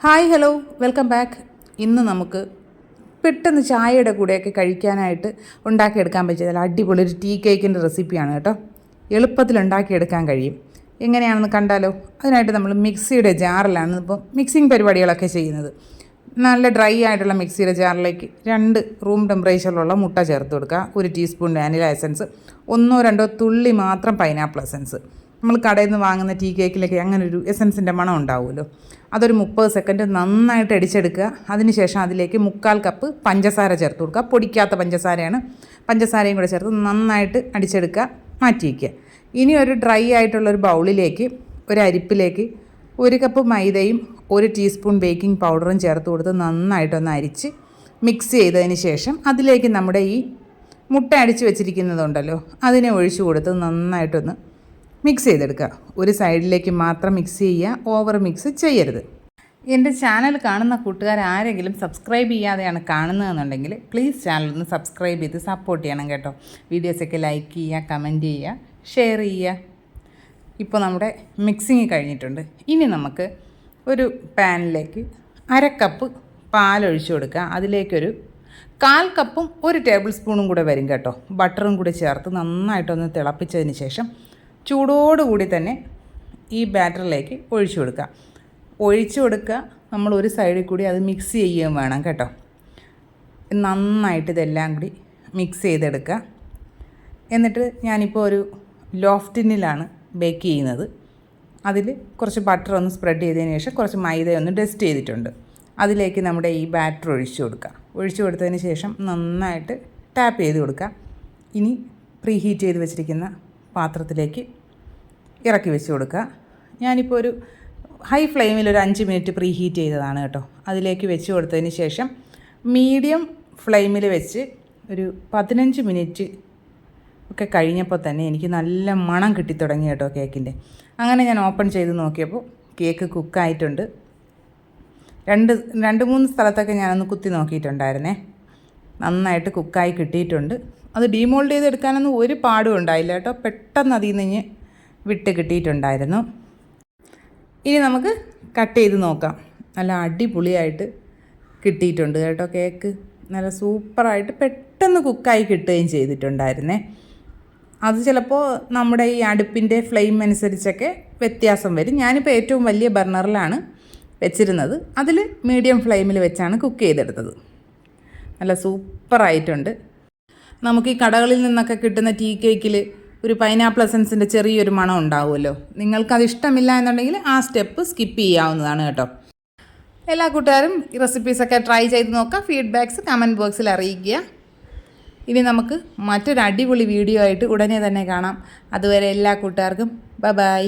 Hi hello welcome back. ഇന്ന് നമുക്ക് പെട്ടെന്ന് ചായയുടെ കൂടെയൊക്കെ കഴിക്കാനായിട്ട് ഉണ്ടാക്കിയെടുക്കാൻ പറ്റിയതല്ല അടിപൊളി ഒരു ടീ കേക്കിൻ്റെ റെസിപ്പിയാണ് കേട്ടോ. എളുപ്പത്തിൽ ഉണ്ടാക്കിയെടുക്കാൻ കഴിയും. എങ്ങനെയാണെന്ന് കണ്ടാലോ? അതിനായിട്ട് നമ്മൾ മിക്സിയുടെ ജാറിലാണ് ഇപ്പോൾ മിക്സിങ് പരിപാടികളൊക്കെ ചെയ്യുന്നത്. നല്ല ഡ്രൈ ആയിട്ടുള്ള മിക്സിയുടെ ജാറിലേക്ക് 2 റൂം ടെമ്പറേച്ചറിലുള്ള മുട്ട ചേർത്ത് കൊടുക്കുക. 1 ടീസ്പൂൺ വാനില എസൻസ്, 1-2 തുള്ളി മാത്രം പൈനാപ്പിൾ എസൻസ്. നമ്മൾ കടയിൽ നിന്ന് വാങ്ങുന്ന ടീ കേക്കിലൊക്കെ അങ്ങനെ ഒരു എസൻസിൻ്റെ മണം ഉണ്ടാവുമല്ലോ. അതൊരു 30 സെക്കൻഡ് നന്നായിട്ട് അടിച്ചെടുക്കുക. അതിനുശേഷം അതിലേക്ക് 1/4 കപ്പ് പഞ്ചസാര ചേർത്ത് കൊടുക്കുക. പൊടിക്കാത്ത പഞ്ചസാരയാണ്. പഞ്ചസാരയും കൂടെ ചേർത്ത് നന്നായിട്ട് അടിച്ചെടുക്കുക, മാറ്റി വയ്ക്കുക. ഇനി ഒരു ഡ്രൈ ആയിട്ടുള്ളൊരു ബൗളിലേക്ക്, ഒരു അരിപ്പിലേക്ക് 1 കപ്പ് മൈദയും 1 ടീസ്പൂൺ ബേക്കിംഗ് പൗഡറും ചേർത്ത് കൊടുത്ത് നന്നായിട്ടൊന്ന് അരിച്ച് മിക്സ് ചെയ്തതിന് ശേഷം അതിലേക്ക് നമ്മുടെ ഈ മുട്ട അടിച്ച് വെച്ചിരിക്കുന്നതുണ്ടല്ലോ അതിനെ ഒഴിച്ചു കൊടുത്ത് നന്നായിട്ടൊന്ന് മിക്സ് ചെയ്തെടുക്കുക. ഒരു സൈഡിലേക്ക് മാത്രം മിക്സ് ചെയ്യുക, ഓവർ മിക്സ് ചെയ്യരുത്. എൻ്റെ ചാനൽ കാണുന്ന കൂട്ടുകാർ ആരെങ്കിലും സബ്സ്ക്രൈബ് ചെയ്യാതെയാണ് കാണുന്നതെന്നുണ്ടെങ്കിൽ പ്ലീസ് ചാനലൊന്ന് സബ്സ്ക്രൈബ് ചെയ്ത് സപ്പോർട്ട് ചെയ്യണം കേട്ടോ. വീഡിയോസൊക്കെ ലൈക്ക് ചെയ്യുക, കമൻറ്റ് ചെയ്യുക, ഷെയർ ചെയ്യുക. ഇപ്പോൾ നമ്മുടെ മിക്സിങ് കഴിഞ്ഞിട്ടുണ്ട്. ഇനി നമുക്ക് ഒരു പാനിലേക്ക് 1/2 കപ്പ് പാലൊഴിച്ചു കൊടുക്കുക. അതിലേക്കൊരു 1/4 കപ്പും 1 ടേബിൾ സ്പൂണും കൂടെ വരും കേട്ടോ ബട്ടറും കൂടി ചേർത്ത് നന്നായിട്ടൊന്ന് തിളപ്പിച്ചതിന് ശേഷം ചൂടോടുകൂടി തന്നെ ഈ ബാറ്ററിലേക്ക് ഒഴിച്ചു കൊടുക്കുക. നമ്മൾ ഒരു സൈഡിൽ കൂടി അത് മിക്സ് ചെയ്യുകയും വേണം കേട്ടോ. നന്നായിട്ട് ഇതെല്ലാം കൂടി മിക്സ് ചെയ്തെടുക്കുക. എന്നിട്ട് ഞാനിപ്പോൾ ഒരു ലോഫ് ടിന്നിലാണ് ബേക്ക് ചെയ്യുന്നത്. അതിൽ കുറച്ച് ബട്ടർ ഒന്ന് സ്പ്രെഡ് ചെയ്തതിന് ശേഷം കുറച്ച് മൈദയൊന്ന് ഡസ്റ്റ് ചെയ്തിട്ടുണ്ട്. അതിലേക്ക് നമ്മുടെ ഈ ബാറ്റർ ഒഴിച്ചു കൊടുത്തതിന് ശേഷം നന്നായിട്ട് ടാപ്പ് ചെയ്ത് കൊടുക്കുക. ഇനി പ്രീ ഹീറ്റ് ചെയ്ത് വെച്ചിരിക്കുന്ന പാത്രത്തിലേക്ക് ഇറക്കി വെച്ച് കൊടുക്കുക. ഞാനിപ്പോൾ ഒരു ഹൈ ഫ്ലെയിമിൽ ഒരു 5 മിനിറ്റ് പ്രീ ഹീറ്റ് ചെയ്തതാണ് കേട്ടോ. അതിലേക്ക് വെച്ച് കൊടുത്തതിന് ശേഷം മീഡിയം ഫ്ലെയിമിൽ വെച്ച് ഒരു 15 മിനിറ്റ് ഒക്കെ കഴിഞ്ഞപ്പോൾ തന്നെ എനിക്ക് നല്ല മണം കിട്ടിത്തുടങ്ങി കേട്ടോ കേക്കിൻ്റെ. അങ്ങനെ ഞാൻ ഓപ്പൺ ചെയ്ത് നോക്കിയപ്പോൾ കേക്ക് കുക്കായിട്ടുണ്ട്. 2-3 സ്ഥലത്തൊക്കെ ഞാനൊന്ന് കുത്തി നോക്കിയിട്ടുണ്ടായിരുന്നേ. നന്നായിട്ട് കുക്കായി കിട്ടിയിട്ടുണ്ട്. അത് ഡീമോൾഡ് ചെയ്തെടുക്കാനൊന്നും ഒരു പാടും ഉണ്ടായില്ല കേട്ടോ. പെട്ടെന്ന് അതിൽ നിന്ന് വിട്ട് കിട്ടിയിട്ടുണ്ടായിരുന്നു. ഇനി നമുക്ക് കട്ട് ചെയ്ത് നോക്കാം. നല്ല അടിപൊളിയായിട്ട് കിട്ടിയിട്ടുണ്ട് കേട്ടോ കേക്ക്. നല്ല സൂപ്പറായിട്ട് പെട്ടെന്ന് കുക്കായി കിട്ടുകയും ചെയ്തിട്ടുണ്ടായിരുന്നേ. അത് ചിലപ്പോൾ നമ്മുടെ ഈ അടുപ്പിൻ്റെ ഫ്ലെയിം അനുസരിച്ചൊക്കെ വ്യത്യാസം വരും. ഞാനിപ്പോൾ ഏറ്റവും വലിയ ബർണറിലാണ് വെച്ചിരുന്നത്. അതിൽ മീഡിയം ഫ്ലെയിമിൽ വെച്ചാണ് കുക്ക് ചെയ്തെടുത്തത്. നല്ല സൂപ്പറായിട്ടുണ്ട്. നമുക്ക് ഈ കടകളിൽ നിന്നൊക്കെ കിട്ടുന്ന ടീ കേക്കിൽ ഒരു പൈനാപ്പിൾ എസൻസിൻ്റെ ചെറിയൊരു മണം ഉണ്ടാവുമല്ലോ. നിങ്ങൾക്കത് ഇഷ്ടമില്ല എന്നുണ്ടെങ്കിൽ ആ സ്റ്റെപ്പ് സ്കിപ്പ് ചെയ്യാവുന്നതാണ് കേട്ടോ. എല്ലാ കൂട്ടുകാരും ഈ റെസിപ്പീസൊക്കെ ട്രൈ ചെയ്ത് നോക്കുക. ഫീഡ്ബാക്ക്സ് കമൻറ്റ് ബോക്സിൽ അറിയിക്കുക. ഇനി നമുക്ക് മറ്റൊരു അടിപൊളി വീഡിയോ ആയിട്ട് ഉടനെ തന്നെ കാണാം. അതുവരെ എല്ലാ കൂട്ടുകാർക്കും ബൈ.